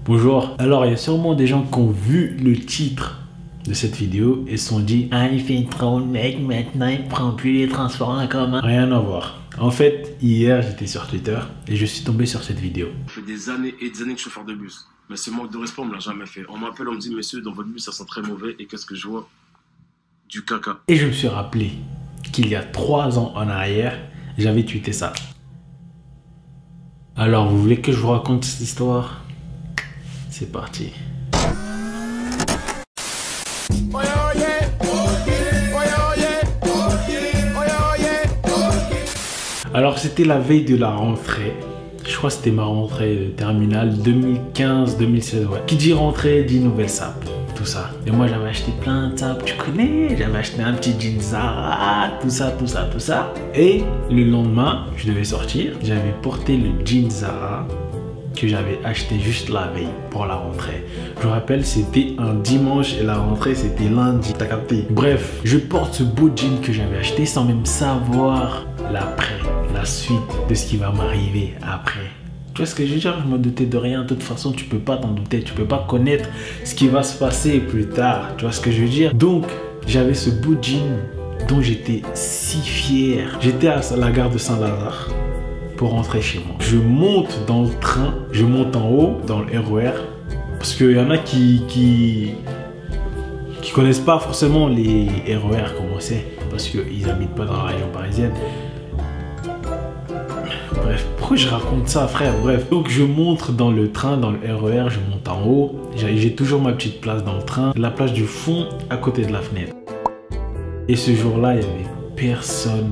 Bonjour. Alors, il y a sûrement des gens qui ont vu le titre de cette vidéo et se sont dit: ah, il fait trop le mec, maintenant il prend plus les transports en commun. Rien à voir. En fait, hier, j'étais sur Twitter et je suis tombé sur cette vidéo. Ça fait des années et des années que je suis chauffeur de bus. Mais ce manque de respect, on me l'a jamais fait. On m'appelle, on me dit: monsieur, dans votre bus, ça sent très mauvais. Et qu'est-ce que je vois? Du caca. Et je me suis rappelé qu'il y a 3 ans en arrière, j'avais tweeté ça. Alors, vous voulez que je vous raconte cette histoire? C'est parti. Alors, c'était la veille de la rentrée. Je crois que c'était ma rentrée de terminale 2015-2016. Ouais. Qui dit rentrée dit nouvelle sape. Tout ça. Et moi, j'avais acheté plein de sapes, tu connais. J'avais acheté un petit jean Zara, tout ça. Et le lendemain, je devais sortir. J'avais porté le jean Zara que j'avais acheté juste la veille pour la rentrée. Je me rappelle, c'était un dimanche et la rentrée, c'était lundi. T'as capté? Bref, je porte ce beau jean que j'avais acheté sans même savoir l'après, la suite de ce qui va m'arriver après. Tu vois ce que je veux dire? Je me doutais de rien. De toute façon, tu peux pas t'en douter. Tu peux pas connaître ce qui va se passer plus tard. Tu vois ce que je veux dire? Donc, j'avais ce beau jean dont j'étais si fier. J'étais à la gare de Saint-Lazare pour rentrer chez moi. Je monte dans le train. Je monte en haut dans le RER. Parce qu'il y en a qui connaissent pas forcément les RER, comment c'est. Parce qu'ils habitent pas dans la région parisienne. Bref, pourquoi je raconte ça, frère? Bref, donc je monte dans le train, dans le RER, je monte en haut. J'ai toujours ma petite place dans le train. La place du fond, à côté de la fenêtre. Et ce jour-là, il n'y avait personne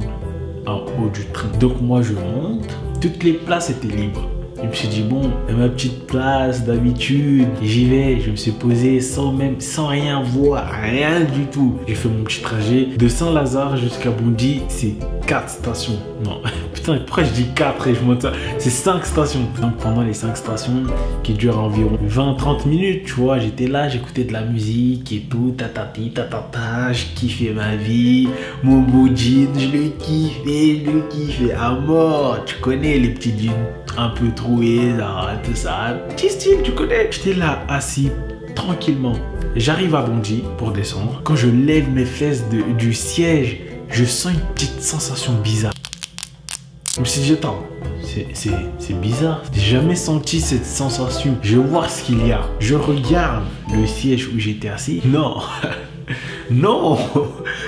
en haut du train. Donc moi, je monte. Toutes les places étaient libres. Je me suis dit, bon, ma petite place d'habitude, j'y vais. Je me suis posé sans rien voir, rien du tout. J'ai fait mon petit trajet de Saint-Lazare jusqu'à Bondy. C'est 4 stations. Non, putain, pourquoi je dis 4 et je monte ça? C'est 5 stations. Donc pendant les 5 stations qui durent environ 20-30 minutes, tu vois, j'étais là, j'écoutais de la musique et tout, tatati, tatata, je kiffais ma vie, mon beau jean, je le kiffais à mort. Tu connais les petits jeans un peu troués, tout ça, petit style, tu connais. J'étais là, assis tranquillement. J'arrive à Bondy pour descendre. Quand je lève mes fesses du siège, je sens une petite sensation bizarre. Je me suis dit, attends, c'est bizarre. J'ai jamais senti cette sensation. Je vais voir ce qu'il y a. Je regarde le siège où j'étais assis. Non, non,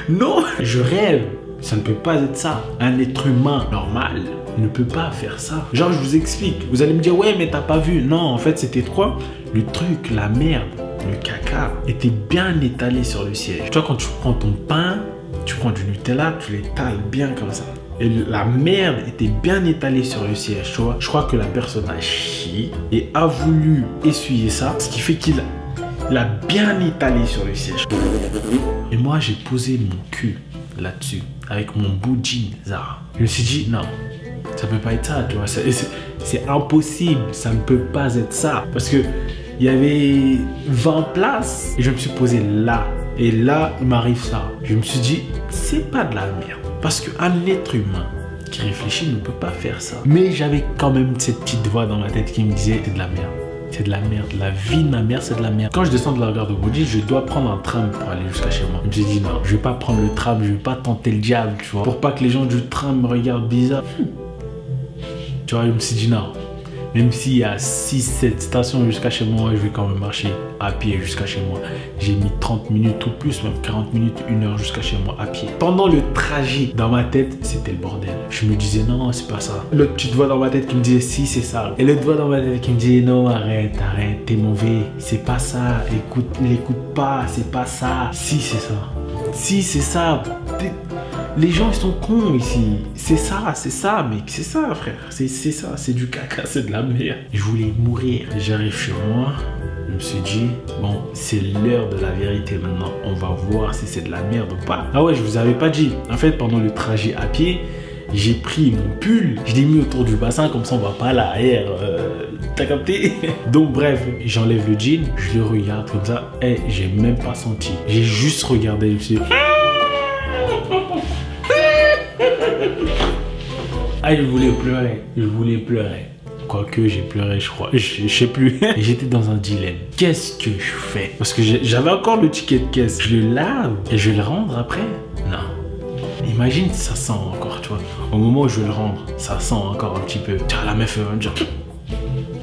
non, je rêve. Ça ne peut pas être ça. Un être humain normal ne peut pas faire ça. Genre, je vous explique. Vous allez me dire, ouais, mais t'as pas vu. Non, en fait, c'était quoi? Le truc, la merde, le caca était bien étalé sur le siège. Tu vois, quand tu prends ton pain, tu prends du Nutella, tu l'étales bien comme ça. Et la merde était bien étalée sur le siège, tu vois. Je crois que la personne a chié et a voulu essuyer ça, ce qui fait qu'il l'a bien étalé sur le siège. Et moi, j'ai posé mon cul là-dessus avec mon beau jean Zara. Je me suis dit, non, ça peut pas être ça, tu vois. C'est impossible, ça ne peut pas être ça. Parce que il y avait 20 places et je me suis posé là. Et là, il m'arrive ça. Je me suis dit, c'est pas de la merde. Parce qu'un être humain qui réfléchit ne peut pas faire ça. Mais j'avais quand même cette petite voix dans ma tête qui me disait, c'est de la merde. C'est de la merde. La vie de ma mère, c'est de la merde. Quand je descends de la gare de Bondy, je dois prendre un tram pour aller jusqu'à chez moi. Je me suis dit, non, je vais pas prendre le tram, je vais pas tenter le diable, tu vois. Pour pas que les gens du tram me regardent bizarre. Tu vois, je me suis dit, non. Même s'il y a 6-7 stations jusqu'à chez moi, je vais quand même marcher à pied jusqu'à chez moi. J'ai mis 30 minutes ou plus, même 40 minutes, 1 heure jusqu'à chez moi à pied. Pendant le trajet, dans ma tête, c'était le bordel. Je me disais, non, c'est pas ça. L'autre petite voix dans ma tête qui me disait, si, c'est ça. Et l'autre voix dans ma tête qui me disait, non, arrête, t'es mauvais. C'est pas ça. Écoute, l'écoute pas, c'est pas ça. Si, c'est ça. Si, c'est ça. Les gens, ils sont cons ici. C'est ça, mec. C'est ça, frère. C'est ça. C'est du caca, c'est de la merde. Je voulais mourir. J'arrive chez moi. Je me suis dit, bon, c'est l'heure de la vérité maintenant. On va voir si c'est de la merde ou pas. Ah ouais, je vous avais pas dit. En fait, pendant le trajet à pied, j'ai pris mon pull. Je l'ai mis autour du bassin. Comme ça, on va pas à l'arrière. T'as capté? Donc, bref, j'enlève le jean. Je le regarde comme ça. Et j'ai même pas senti. J'ai juste regardé. Je me suis dit, ah, je voulais pleurer. quoique j'ai pleuré, je crois. Je sais plus. Et j'étais dans un dilemme. Qu'est-ce que je fais? Parce que j'avais encore le ticket de caisse. Je le lave et je vais le rendre après? Non. Imagine si ça sent encore, tu vois. Au moment où je vais le rendre, ça sent encore un petit peu. Tu vois, la meuf va me dire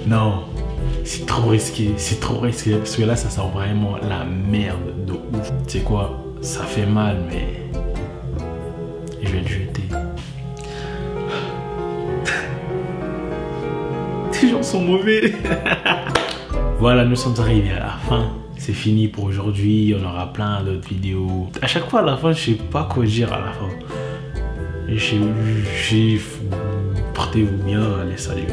non. C'est trop risqué, parce que là ça sent vraiment la merde de ouf. Tu sais quoi, ça fait mal, mais je vais le jeter. Les gens sont mauvais. Voilà, nous sommes arrivés à la fin. C'est fini pour aujourd'hui, on aura plein d'autres vidéos. À chaque fois à la fin, je sais pas quoi dire à la fin. Portez-vous bien, allez, salut.